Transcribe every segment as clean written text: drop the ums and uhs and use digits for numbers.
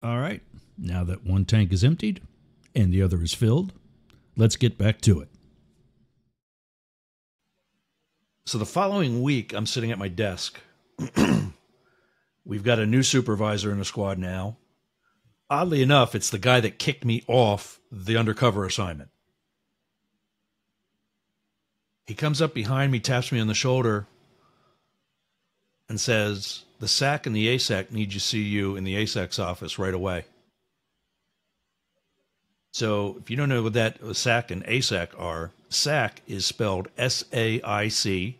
All right. Now that one tank is emptied and the other is filled, let's get back to it. So the following week, I'm sitting at my desk. We've got a new supervisor in the squad now. Oddly enough, it's the guy that kicked me off the undercover assignment. He comes up behind me, taps me on the shoulder, and says, the SAC and the ASAC need to see you in the ASAC's office right away. So if you don't know what that SAC and ASAC are, SAC is spelled S-A-I-C.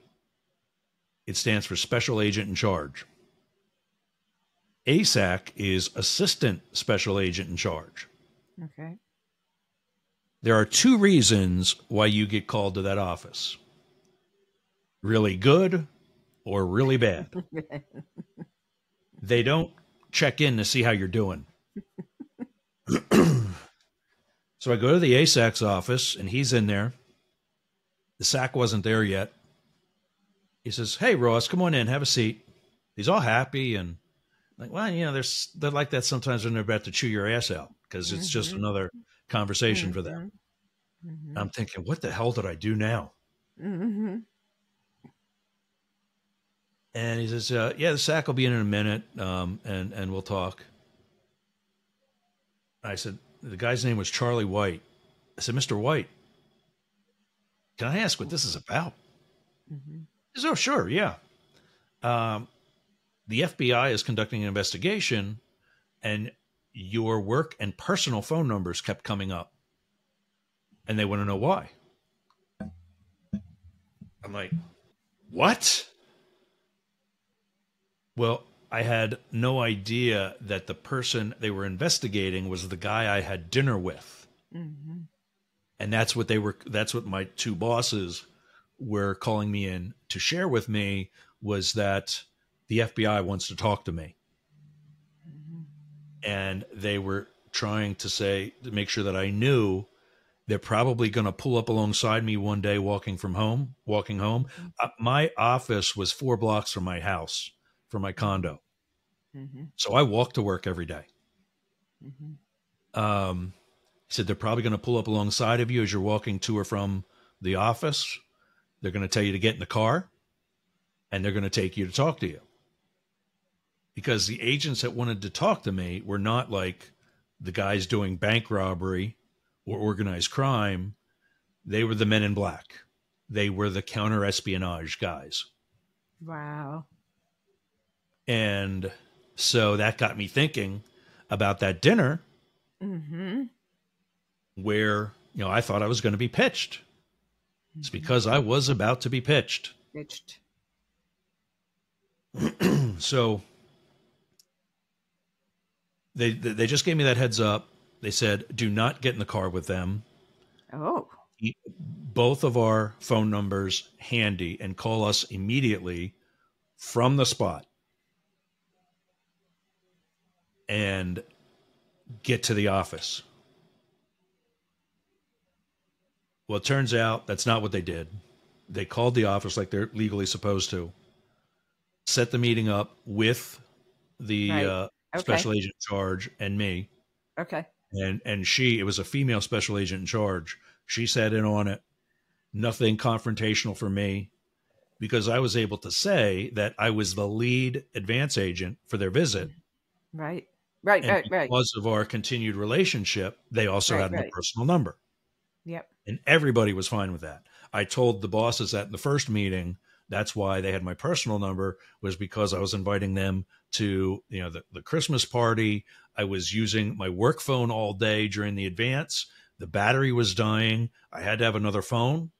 It stands for Special Agent in Charge. ASAC is Assistant Special Agent in Charge. Okay. There are two reasons why you get called to that office. Really good or really bad. They don't check in to see how you're doing. So I go to the ASAC's office, and he's in there. The SAC wasn't there yet. He says, hey, Ross, come on in, have a seat. He's all happy, and like, well, you know, they're like that sometimes when they're about to chew your ass out, because it's just another conversation for them. I'm thinking, what the hell did I do now? And he says, yeah, the SAC will be in a minute, and we'll talk. I said, the guy's name was Charlie White. I said, Mr. White, can I ask what this is about? He said, oh, sure, yeah. The FBI is conducting an investigation, and your work and personal phone numbers kept coming up. And they want to know why. I'm like, what? Well, I had no idea that the person they were investigating was the guy I had dinner with. And that's what my two bosses were calling me in to share with me, was that the FBI wants to talk to me. And they were trying to make sure that I knew they're probably going to pull up alongside me one day walking home. My office was 4 blocks from my house, from my condo. So I walk to work every day. He said, they're probably going to pull up alongside of you as you're walking to or from the office. They're going to tell you to get in the car, and they're going to take you to talk to you. Because the agents that wanted to talk to me were not like the guys doing bank robbery or organized crime. They were the men in black. They were the counter-espionage guys. Wow. And so that got me thinking about that dinner where, you know, I thought I was going to be pitched. It's because I was about to be pitched. So they just gave me that heads up. They said, do not get in the car with them. Oh. Keep both of our phone numbers handy and call us immediately from the spot. And get to the office. Well, it turns out that's not what they did. They called the office like they're legally supposed to, set the meeting up with the special agent in charge and me. Okay. And it was a female special agent in charge. She sat in on it. Nothing confrontational for me, because I was able to say that I was the lead advance agent for their visit. Right. Because of our continued relationship, they also had my personal number. Yep. And everybody was fine with that. I told the bosses that in the first meeting, that's why they had my personal number, was because I was inviting them to, you know, the Christmas party. I was using my work phone all day during the advance. The battery was dying. I had to have another phone.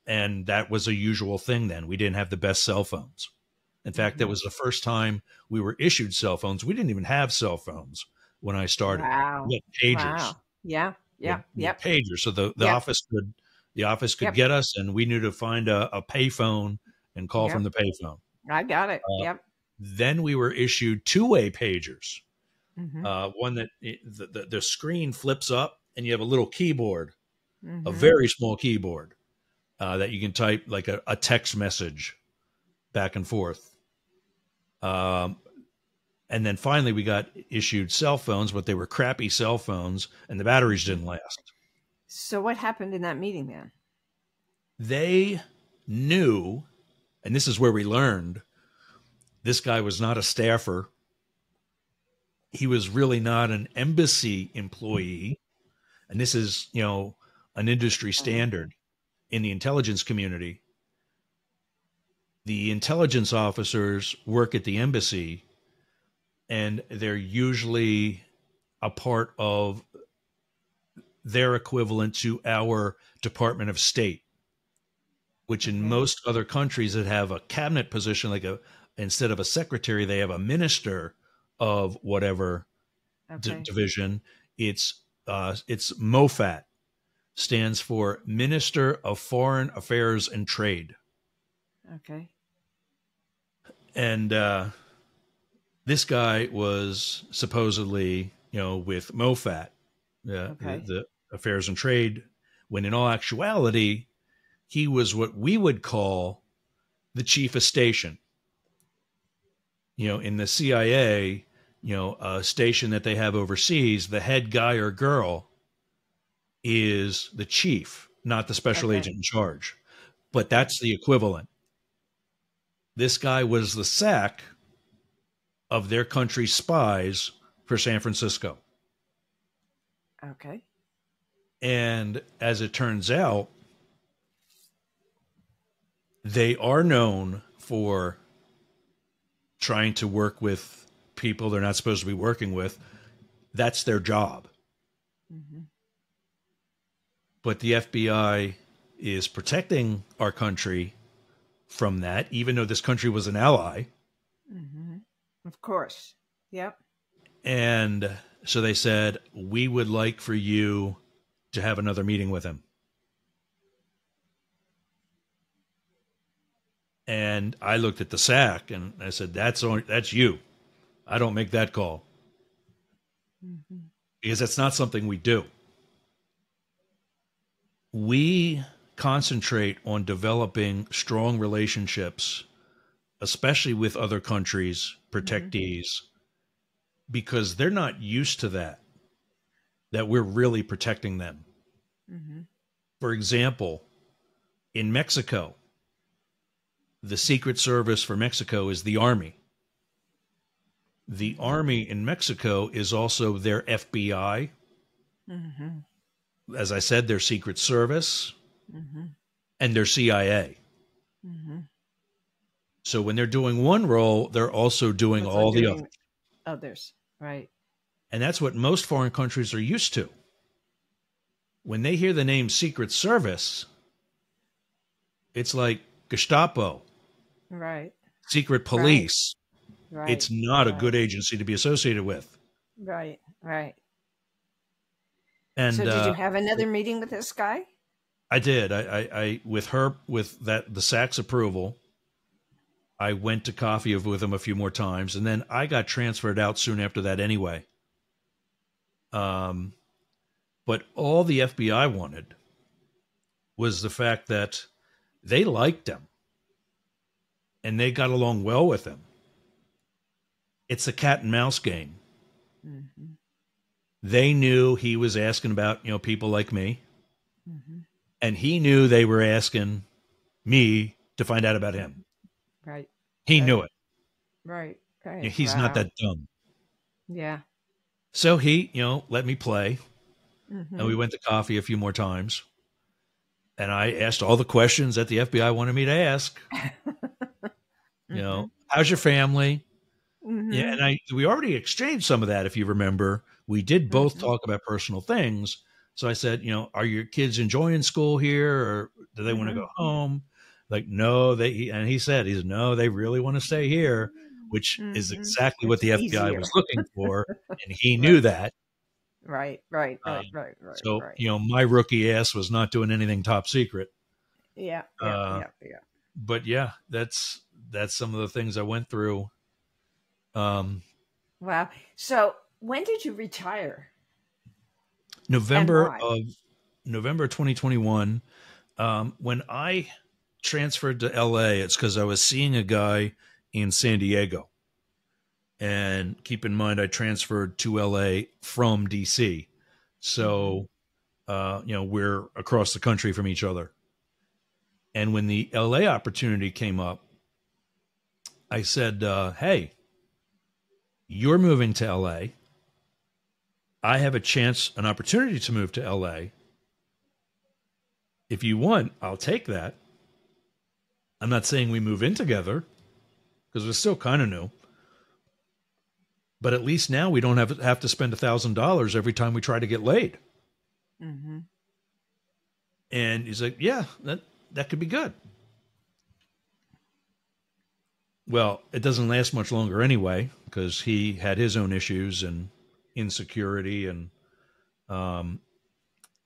And that was a usual thing then. We didn't have the best cell phones. In fact, that was the first time we were issued cell phones. We didn't even have cell phones when I started. Wow. We had pagers. Wow. Yeah. We had pagers. So the office could get us, and we knew to find a payphone and call from the payphone. I got it. Then we were issued 2-way pagers. One that the screen flips up, and you have a little keyboard, a very small keyboard that you can type like a text message back and forth. And And then finally we got issued cell phones, but they were crappy cell phones and the batteries didn't last. So what happened in that meeting then? They knew, and this is where we learned, this guy was not a staffer. He was really not an embassy employee. And this is, an industry standard in the intelligence community. The intelligence officers work at the embassy, and they're usually a part of their equivalent to our Department of State, which in most other countries that have a cabinet position, instead of a secretary, they have a minister of whatever division. It's MOFAT, stands for Minister of Foreign Affairs and Trade. Okay. And this guy was supposedly, with MOFAT, the Affairs and Trade, when in all actuality, he was what we would call the chief of station. In the CIA, a station that they have overseas, the head guy or girl is the chief, not the special agent in charge. But that's the equivalent. This guy was the SAC of their country's spies for San Francisco. Okay. And as it turns out, they are known for trying to work with people they're not supposed to be working with. That's their job. Mm-hmm. But the FBI is protecting our country from that, even though this country was an ally. Mm-hmm. Of course. Yep. And so they said, we would like for you to have another meeting with him. And I looked at the SAC and I said, that's you. I don't make that call. Mm-hmm. Because that's not something we do. We concentrate on developing strong relationships, especially with other countries, protectees, because they're not used to that we're really protecting them. Mm-hmm. For example, in Mexico, the Secret Service for Mexico is the Army. The Army in Mexico is also their FBI. Mm-hmm. As I said, their Secret Service and their CIA. Mm-hmm. So when they're doing one role, they're also doing all the others. Right. And that's what most foreign countries are used to. When they hear the name Secret Service, it's like Gestapo. Right. Secret Police. Right. It's not a good agency to be associated with. Right. Right. And so did you have another meeting with this guy? I did. I with the SAC's approval, I went to coffee with him a few more times, and then I got transferred out soon after that anyway. But all the FBI wanted was the fact that they liked him and they got along well with him. It's a cat and mouse game. Mm-hmm. They knew he was asking about, people like me. Mm-hmm. And he knew they were asking me to find out about him. Right. He knew it. Right. Right. He's not that dumb. Yeah. So he, let me play. Mm-hmm. And we went to coffee a few more times. And I asked all the questions that the FBI wanted me to ask. How's your family? Mm-hmm. Yeah, and we already exchanged some of that, if you remember. We did both talk about personal things. So I said, are your kids enjoying school here, or do they want to go home? Like, no, he said, no, they really want to stay here, which is exactly what the FBI was looking for. And he knew that. Right. So, my rookie ass was not doing anything top secret. Yeah. But yeah, that's some of the things I went through. Wow. So when did you retire? November 2021. When I transferred to LA, it's because I was seeing a guy in San Diego. And keep in mind, I transferred to LA from DC. So, we're across the country from each other. And when the LA opportunity came up, I said, hey, you're moving to LA. I have an opportunity to move to LA. If you want, I'll take that. I'm not saying we move in together because we're still kind of new. But at least now we don't have to spend $1,000 every time we try to get laid. Mm-hmm. And he's like, yeah, that could be good. Well, it doesn't last much longer anyway, because he had his own issues and insecurity. And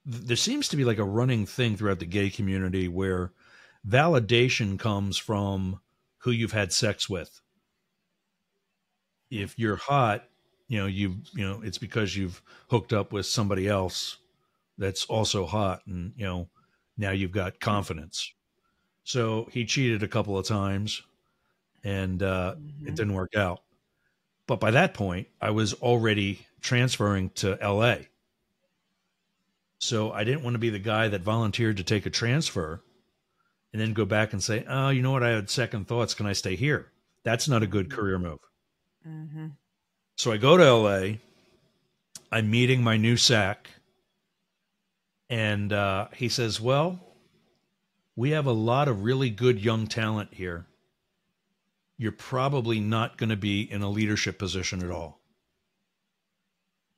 there seems to be like a running thing throughout the gay community where validation comes from who you've had sex with. If you're hot, it's because you've hooked up with somebody else that's also hot, and now you've got confidence. So he cheated a couple of times, and it didn't work out. But by that point, I was already transferring to LA. So I didn't want to be the guy that volunteered to take a transfer and then go back and say, oh, you know what? I had second thoughts. Can I stay here? That's not a good career move. Mm-hmm. So I go to LA. I'm meeting my new ASAC. And he says, well, we have a lot of really good young talent here. You're probably not going to be in a leadership position at all.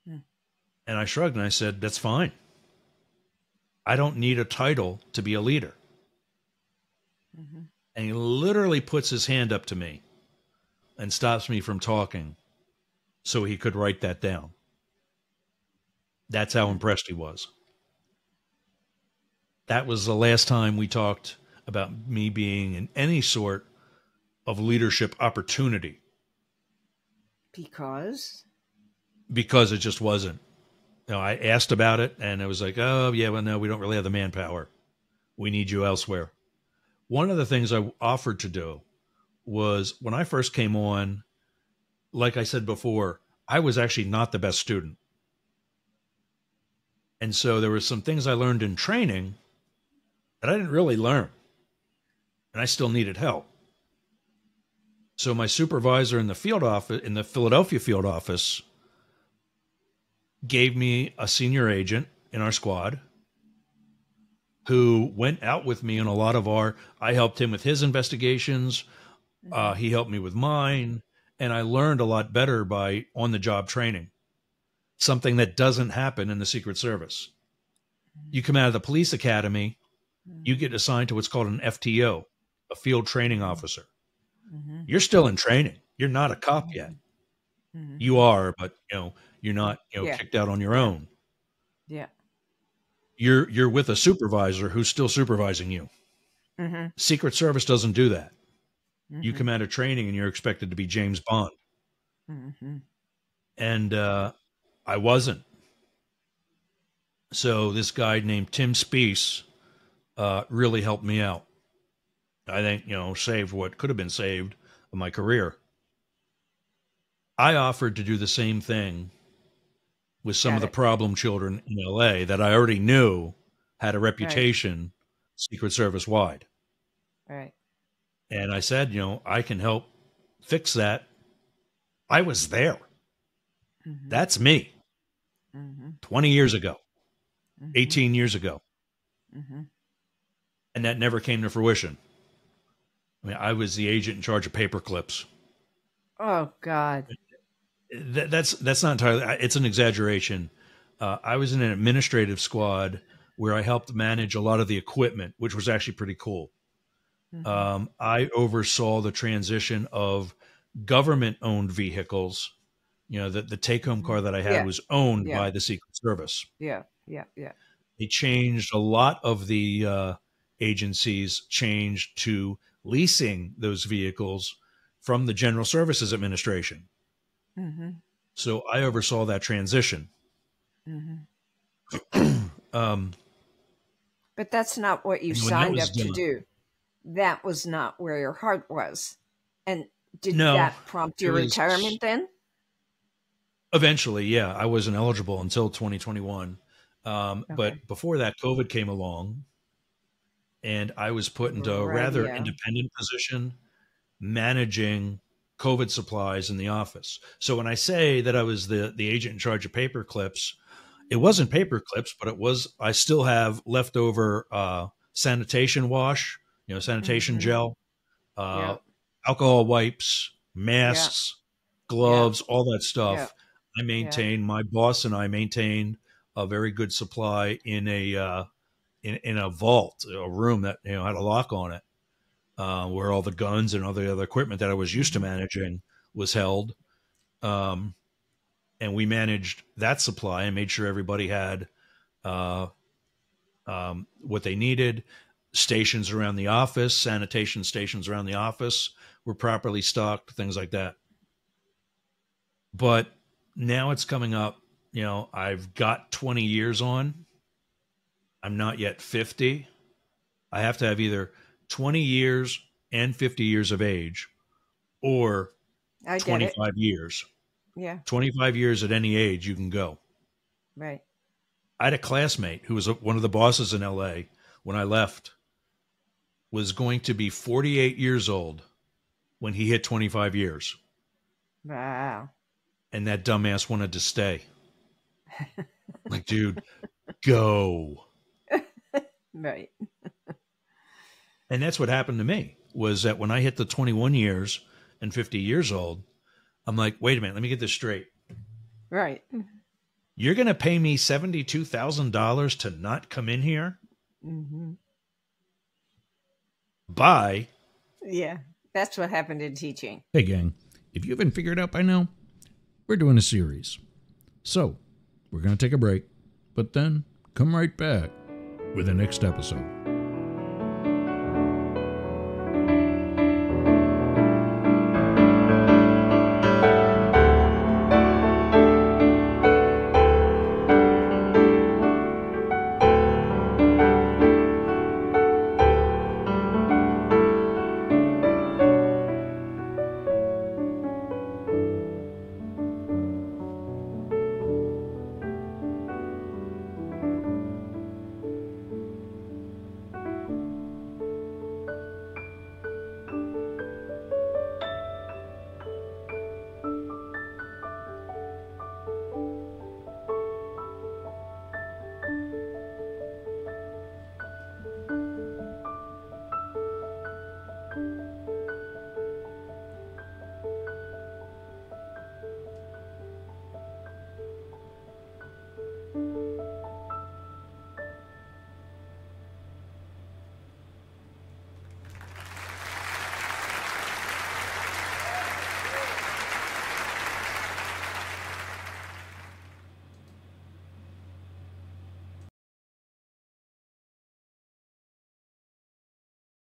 And I shrugged and I said, that's fine. I don't need a title to be a leader. Mm-hmm. And he literally puts his hand up to me and stops me from talking so he could write that down. That's how impressed he was. That was the last time we talked about me being in any sort of leadership opportunity. Because it just wasn't. I asked about it, and it was like, oh, yeah, well, no, we don't really have the manpower. We need you elsewhere. One of the things I offered to do was when I first came on, like I said before, I was actually not the best student. And so there were some things I learned in training that I didn't really learn, and I still needed help. So my supervisor in the field office, in the Philadelphia field office, gave me a senior agent in our squad who went out with me in a lot of I helped him with his investigations. He helped me with mine. And I learned a lot better by on-the-job training, something that doesn't happen in the Secret Service. You come out of the police academy, you get assigned to what's called an FTO, a field training officer. Mm-hmm. You're still in training. You're not a cop yet. Mm-hmm. You are, but you're not kicked out on your own. Yeah. You're with a supervisor who's still supervising you. Mm-hmm. Secret Service doesn't do that. Mm-hmm. You come out of training and you're expected to be James Bond. Mm-hmm. And I wasn't. So this guy named Tim Speece really helped me out. I think, saved what could have been saved of my career. I offered to do the same thing with some of the problem children in LA that I already knew had a reputation Secret Service wide. Right. And I said, I can help fix that. I was there. Mm-hmm. That's me. Mm-hmm. 20 years ago, 18 years ago. Mm-hmm. And that never came to fruition. I mean, I was the agent in charge of paper clips. Oh, God. That's not entirely, it's an exaggeration. I was in an administrative squad where I helped manage a lot of the equipment, which was actually pretty cool. Mm-hmm. I oversaw the transition of government-owned vehicles. The take-home car that I had was owned by the Secret Service. Yeah. They changed a lot of the agencies changed to leasing those vehicles from the General Services Administration. Mm-hmm. So I oversaw that transition. Mm-hmm. But that's not what you signed up to do. That was not where your heart was. And Did No, that prompt your it was- retirement then? Eventually, yeah, I wasn't eligible until 2021. Okay. But before that, COVID came along, and I was put into a Right, rather yeah. independent position managing COVID supplies in the office. So when I say that I was the agent in charge of paper clips, it wasn't paper clips, but it was. I still have leftover sanitation wash, sanitation Mhm. gel, Yeah. alcohol wipes, masks, gloves, all that Yeah. stuff. I maintained. My boss and I maintained a very good supply in a in a vault, a room that had a lock on it, where all the guns and all the other equipment that I was used to managing was held. And we managed that supply and made sure everybody had what they needed. Stations around the office, sanitation stations around the office were properly stocked, things like that. But now it's coming up, I've got 20 years on. I'm not yet 50. I have to have either 20 years and 50 years of age, or I get 25 it. years. Yeah. 25 years at any age, you can go. Right. I had a classmate who was one of the bosses in LA when I left, was going to be 48 years old when he hit 25 years. Wow. And that dumbass wanted to stay. Like, dude, go. Right. And that's what happened to me, was that when I hit the 21 years and 50 years old, I'm like, wait a minute, let me get this straight. Right. You're going to pay me $72,000 to not come in here? Mm-hmm. Bye. Yeah. That's what happened in teaching. Hey, gang, if you haven't figured out by now, we're doing a series. So, we're going to take a break, but then come right back with the next episode.